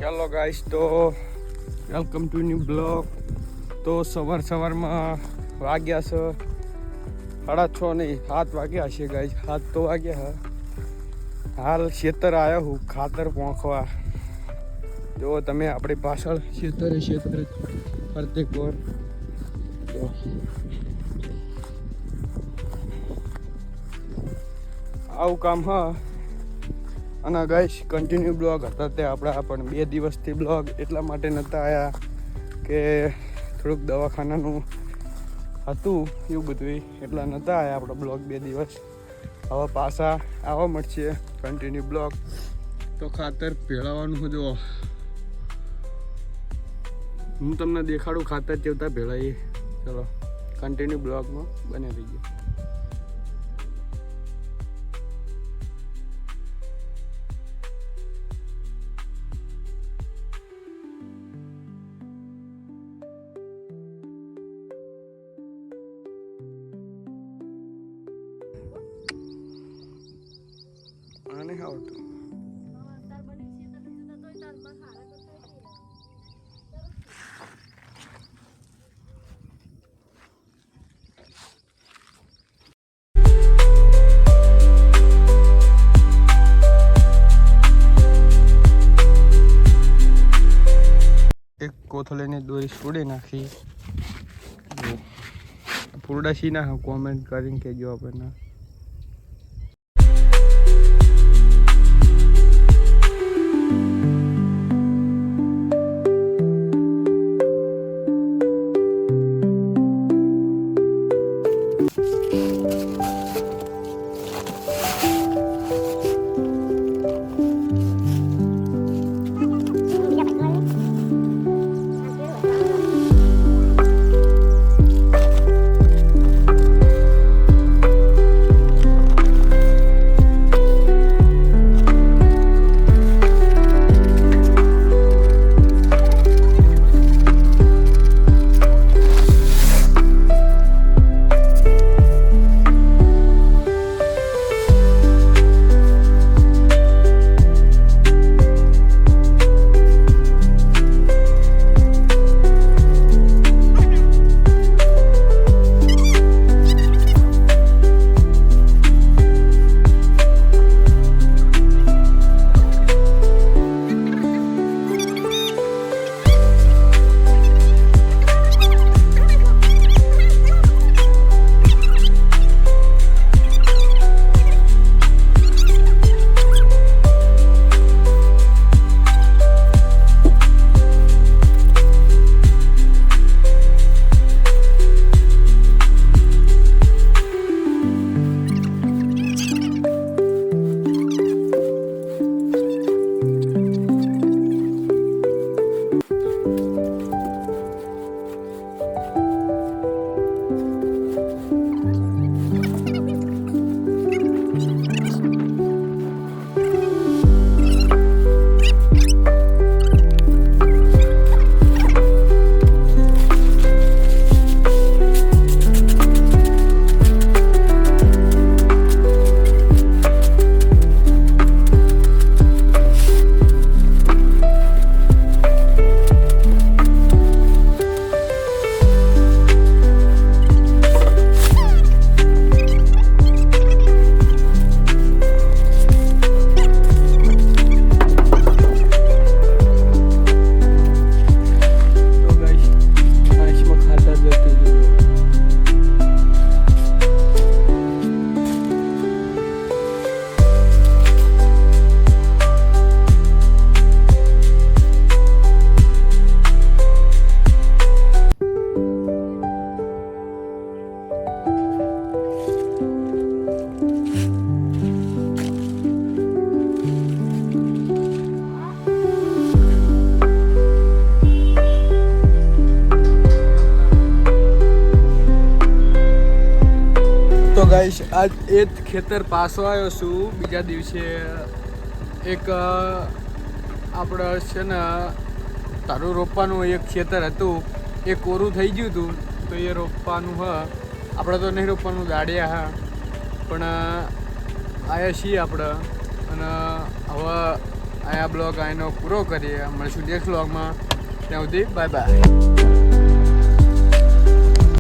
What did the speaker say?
Hello guys, તો welcome to new blog. તો સવારમાં વાગ્યા છે 6:30 નહીં 7 વાગ્યા હશે ગાઈસ. 7 તો વાગ્યા. હાલ ખેતર આવ્યો હું ખાતર પોંખવા. જો તમે આપણી પાછળ ખેતર ફરતે કોર. તો આવું કામ હા. અને ગાઈસ કન્ટિન્યુ બ્લોગ હતા તે આપણા, પણ 2 દિવસથી બ્લોગ એટલા માટે નહોતા આવ્યા કે થોડુંક દવાખાનાનું હતું એવું બધું, એટલા નહોતા આવ્યા આપણા બ્લોગ 2 દિવસ. હવે પાછા આવવા મળશે કન્ટિન્યુ બ્લોગ. તો ખાતર ભેળવવાનું જો હું તમને દેખાડું ખાતર કેવતા ભેળાઈએ. ચલો કન્ટિન્યુ બ્લોગમાં બને રહીએ. આને આવતું એક કોથળીની દોરી છોડી નાખી. ફૂરડાશી ના કોમેન્ટ કરીને કહેજો આપણને. તો ગાઈસ આજ એ જ ખેતર પાછો આવ્યો છું. બીજા દિવસે એક આપણે છે ને તારું રોપવાનું એક ખેતર હતું, એ કોરું થઈ ગયું હતું, તો એ રોપવાનું આપણે તો નહીં રોપવાનું, દાડિયા પણ આવ્યા છીએ આપણે. અને હવે આ બ્લોગ આનો પૂરો કરીએ. મળશું નેક્સ્ટ બ્લોગમાં. ત્યાં સુધી બાય બાય.